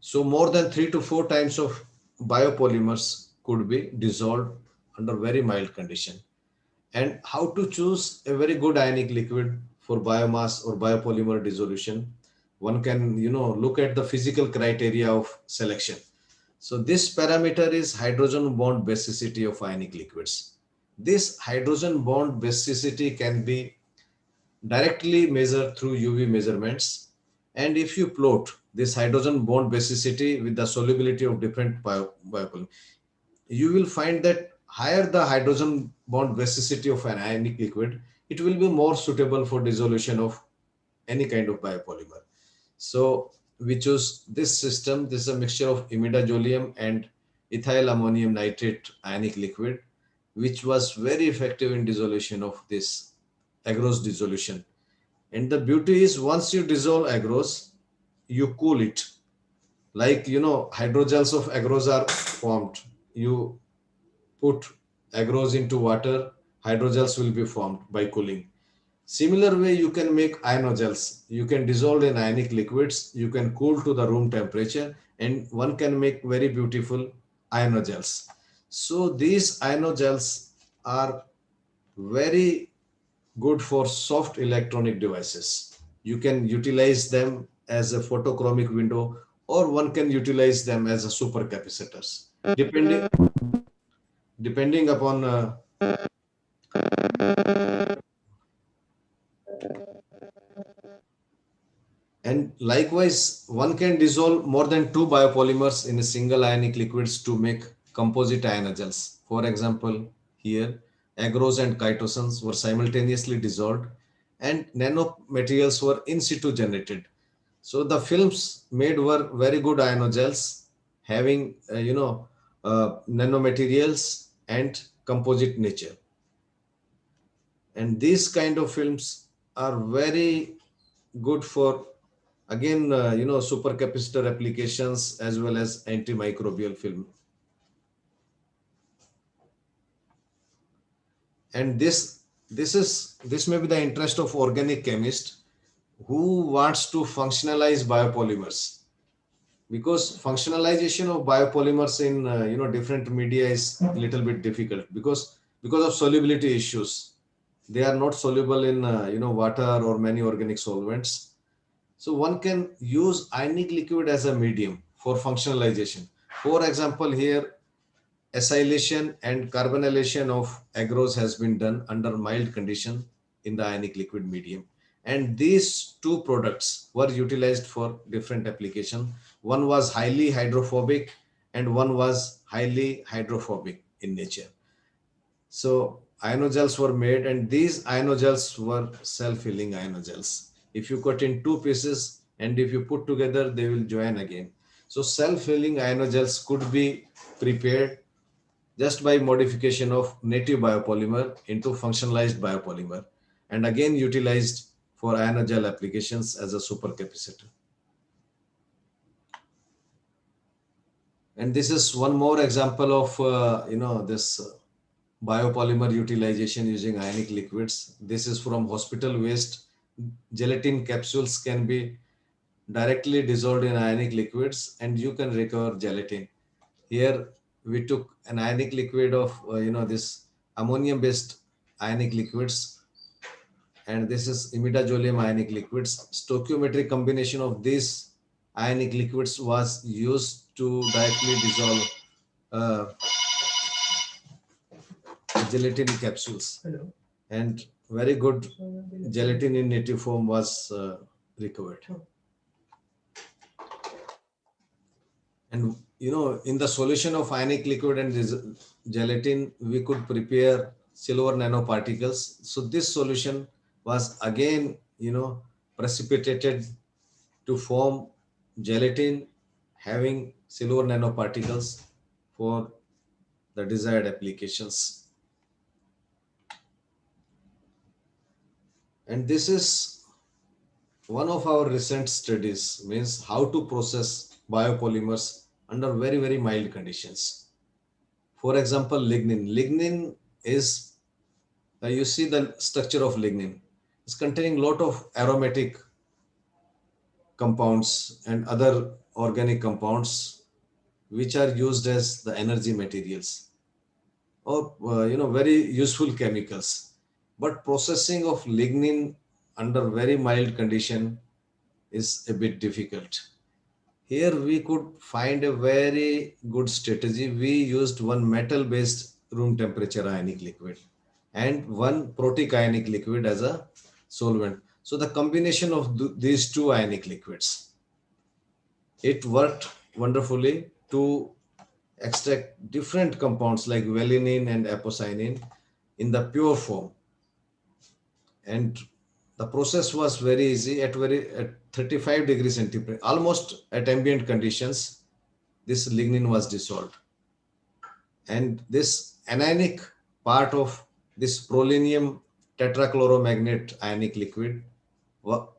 So more than 3 to 4 times of biopolymers could be dissolved under very mild condition. And how to choose a very good ionic liquid for biomass or biopolymer dissolution? One can, look at the physical criteria of selection. So this parameter is hydrogen bond basicity of ionic liquids. This hydrogen bond basicity can be directly measured through UV measurements. And if you plot this hydrogen bond basicity with the solubility of different biopolymers, you will find that higher the hydrogen bond basicity of an ionic liquid, it will be more suitable for dissolution of any kind of biopolymer. So we choose this system. This is a mixture of imidazolium and ethyl ammonium nitrate ionic liquid, which was very effective in dissolution of this agarose dissolution. And the beauty is, once you dissolve agarose, you cool it. Like, hydrogels of agarose are formed. You put agarose into water, hydrogels will be formed by cooling. Similar way, you can make ionogels. You can dissolve in ionic liquids, you can cool to the room temperature, and one can make very beautiful ionogels. So these ionogels are very good for soft electronic devices. You can utilize them as a photochromic window, or one can utilize them as a supercapacitors, depending upon and likewise, one can dissolve more than 2 biopolymers in a single ionic liquids to make composite ionogels. For example, here, agarose and chitosan were simultaneously dissolved and nanomaterials were in situ generated. So the films made were very good ionogels having, nanomaterials and composite nature. And these kind of films are very good for, again, supercapacitor applications as well as antimicrobial film. And this may be the interest of organic chemist who wants to functionalize biopolymers, because functionalization of biopolymers in different media is a little bit difficult because of solubility issues. They are not soluble in water or many organic solvents. So one can use ionic liquid as a medium for functionalization. For example, here acylation and carbonylation of agarose has been done under mild condition in the ionic liquid medium. And these two products were utilized for different application. One was highly hydrophobic and one was highly hydrophobic in nature. So ionogels were made, and these ionogels were self-healing ionogels. If you cut in 2 pieces and if you put together, they will join again. So self-healing ionogels could be prepared just by modification of native biopolymer into functionalized biopolymer, and again utilized for ionogel applications as a supercapacitor. And this is one more example of, this biopolymer utilization using ionic liquids. This is from hospital waste. Gelatin capsules can be directly dissolved in ionic liquids and you can recover gelatin. Here we took an ionic liquid of, this ammonium based ionic liquids, and this is imidazolium ionic liquids. Stoichiometric combination of these ionic liquids was used to directly dissolve gelatin capsules. Hello. And very good gelatin in native form was recovered. And in the solution of ionic liquid and gelatin, we could prepare silver nanoparticles. So this solution was again, precipitated to form gelatin having silver nanoparticles for the desired applications. And this is one of our recent studies, means how to process biopolymers under very, very mild conditions. For example, lignin. Lignin is, you see the structure of lignin. It's containing a lot of aromatic compounds and other organic compounds which are used as the energy materials or, very useful chemicals. But processing of lignin under very mild condition is a bit difficult. Here we could find a very good strategy. We used one metal based room temperature ionic liquid and one protic ionic liquid as a solvent. So the combination of these two ionic liquids, it worked wonderfully to extract different compounds like valine and aposinin in the pure form. And the process was very easy at 35 degrees centigrade, almost at ambient conditions. This lignin was dissolved, and this anionic part of this prolinium tetrachloromagnate ionic liquid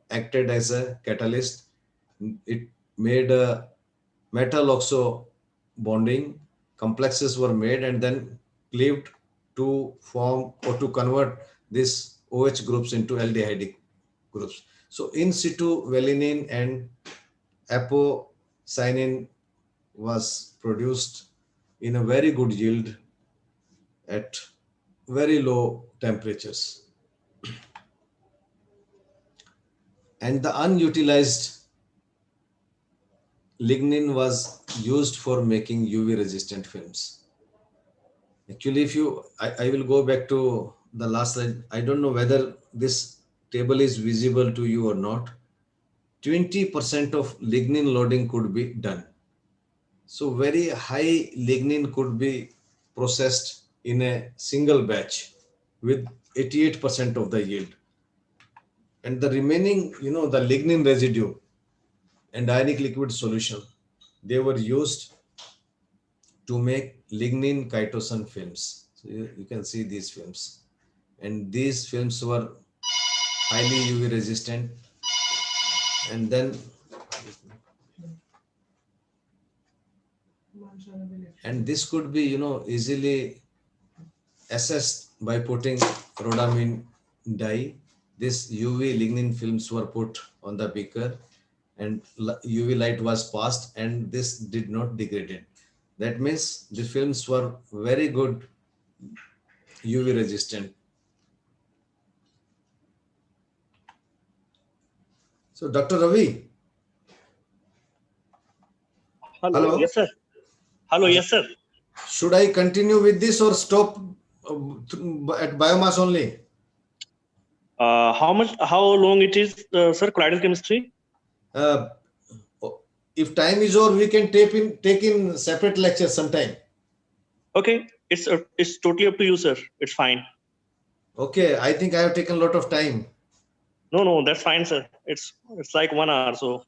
acted as a catalyst. It made a metal oxo bonding complexes were made and then cleaved to form or to convert these OH groups into aldehydic groups. So in situ valine and aposinin was produced in a very good yield at very low temperatures. And the unutilized lignin was used for making UV resistant films. Actually, I will go back to the last slide. I don't know whether this table is visible to you or not. 20% of lignin loading could be done. So very high lignin could be processed in a single batch with 88% of the yield. And the remaining, the lignin residue and ionic liquid solution, they were used to make lignin chitosan films. So you can see these films. And these films were highly UV resistant. And then this could be, easily assessed by putting rhodamine dye. This UV lignin films were put on the beaker and UV light was passed and this did not degrade. That means the films were very good UV resistant. So Dr. Ravi. Hello. Yes, sir. Hello. Yes, sir. Should I continue with this or stop at biomass only? How long it is, sir, colloidal chemistry? If time is over, we can take in separate lectures sometime. Okay, it's totally up to you, sir. It's fine. Okay, I think I have taken a lot of time. No, that's fine, sir. It's like 1 hour. So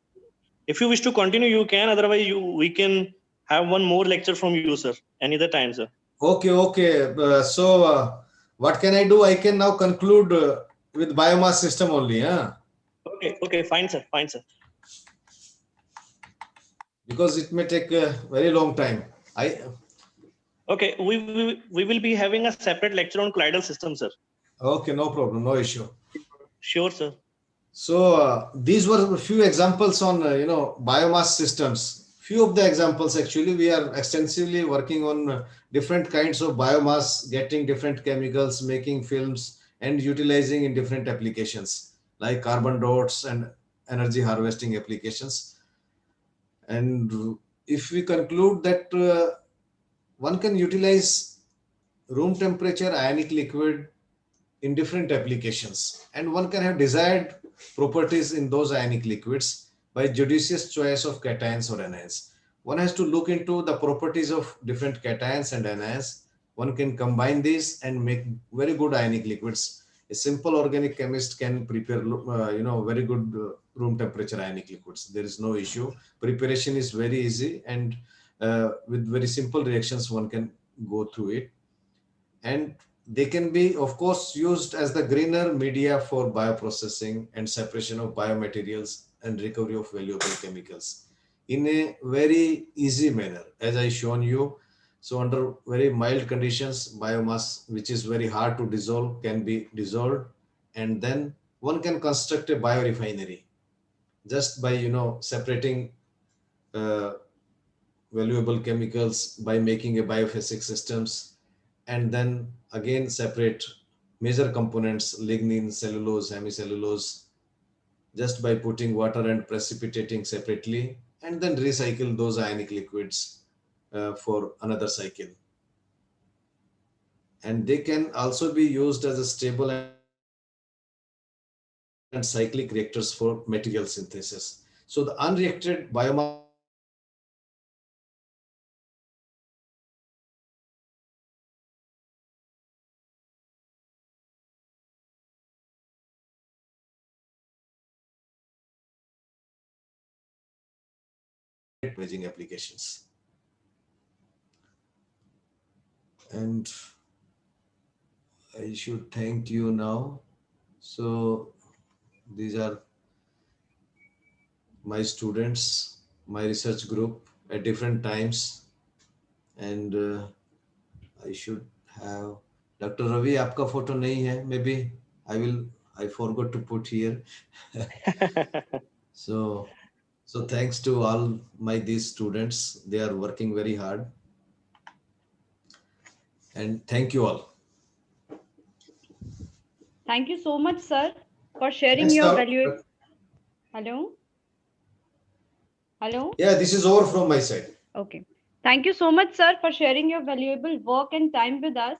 if you wish to continue, you can. Otherwise, we can have one more lecture from you, sir. Any other time, sir. Okay. So what can I do? I can now conclude with biomass system only. Huh? Okay, fine, sir. because it may take a very long time. Okay, we will be having a separate lecture on colloidal system, sir. Okay, no problem, no issue. Sure, sir. So these were a few examples on biomass systems. Few of the examples, actually we are extensively working on different kinds of biomass, getting different chemicals, making films, and utilizing in different applications like carbon dots and energy harvesting applications. And if we conclude that one can utilize room temperature ionic liquid in different applications, and one can have desired properties in those ionic liquids by judicious choice of cations or anions. One has to look into the properties of different cations and anions. One can combine these and make very good ionic liquids. A simple organic chemist can prepare very good room temperature ionic liquids. There is no issue. Preparation is very easy, and with very simple reactions one can go through it. And they can be, of course, used as the greener media for bioprocessing and separation of biomaterials and recovery of valuable chemicals in a very easy manner, as I shown you. So under very mild conditions, biomass, which is very hard to dissolve, can be dissolved, and then one can construct a biorefinery just by separating uh, valuable chemicals by making a biophasic systems, and then again separate major components, lignin, cellulose, hemicellulose, just by putting water and precipitating separately, and then recycle those ionic liquids for another cycle. And they can also be used as a stable and cyclic reactors for material synthesis. So the unreacted biomass systems can be used imaging applications. And I should thank you now. So these are my students, my research group at different times, and I should have Dr. Ravi. आपका photo नहीं है. Maybe I forgot to put here. So thanks to all these students. They are working very hard, and thank you all. Thank you so much, sir, for sharing Thanks, your Doc. valuable. Hello? Hello? Yeah, this is over from my side. Okay. Thank you so much, sir, for sharing your valuable work and time with us.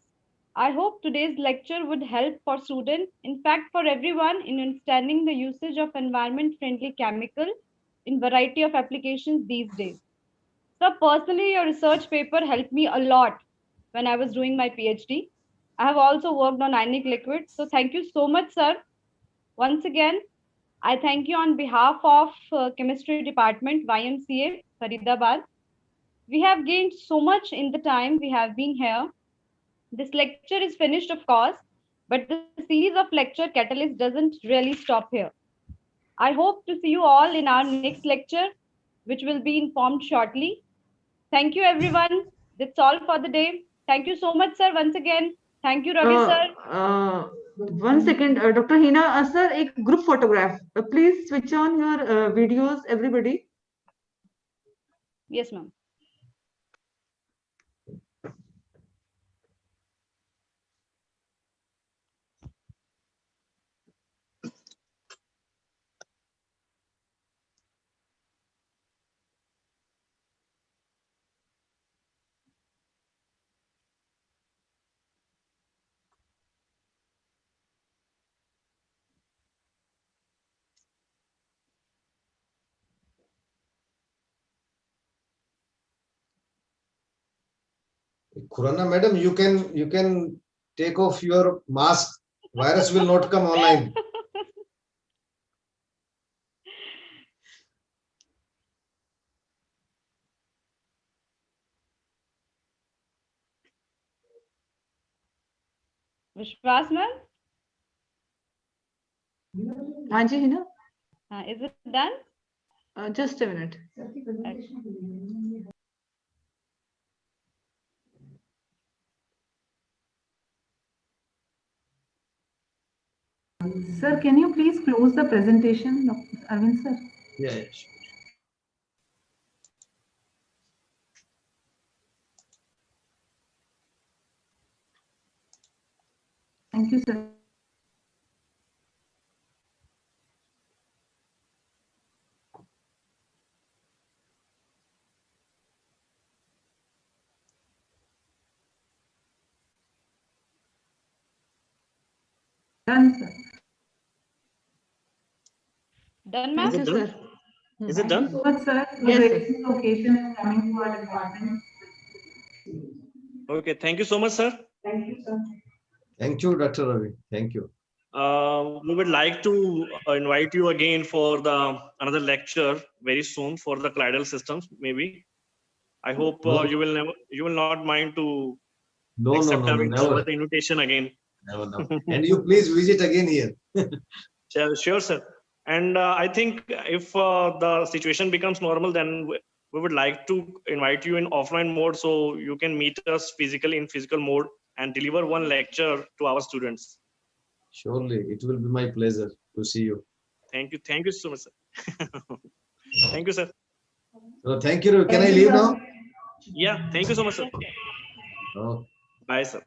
I hope today's lecture would help for students, in fact, for everyone in understanding the usage of environment-friendly chemical in variety of applications these days. So personally, your research paper helped me a lot when I was doing my PhD. I have also worked on ionic liquids. So thank you so much, sir. Once again, I thank you on behalf of Chemistry Department, YMCA, Faridabad. We have gained so much in the time we have been here. This lecture is finished, of course, but the series of lecture catalyst doesn't really stop here. I hope to see you all in our next lecture, which will be informed shortly. Thank you, everyone. That's all for the day. Thank you so much, sir, once again. Thank you, Ravi, sir. One second, Dr. Hina, sir, एक group photograph. Please switch on your videos, everybody. Yes, ma'am. Khurana madam, you can take off your mask. Virus will not come online. Vishwas, ma'am? हाँ जी, Hina. Is it done? Just a minute. Sir, can you please close the presentation, Dr. Arvind sir? Yeah, yeah, sure. Thank you, sir. Done, sir. Done, Is ma'am? it Thank you, done? sir. Is it Thank you done? so much, sir. A Yes, great sir. occasion is coming to our department. Okay. Thank you so much, sir. Thank you, sir. Thank you, Dr. Ravi. Thank you. We would like to invite you again for the another lecture very soon for the cladle systems. Maybe I hope No, you will not mind to no, accept our, never, our invitation again. never, never. And you please visit again here. Sure, sir. And I think if the situation becomes normal, then we would like to invite you in offline mode so you can meet us physically in physical mode and deliver one lecture to our students. Surely, it will be my pleasure to see you. Thank you so much, sir. Thank you, sir. So, thank you. Can Thank I you, leave sir. now? Yeah, thank you so much, sir. Oh. Bye, sir.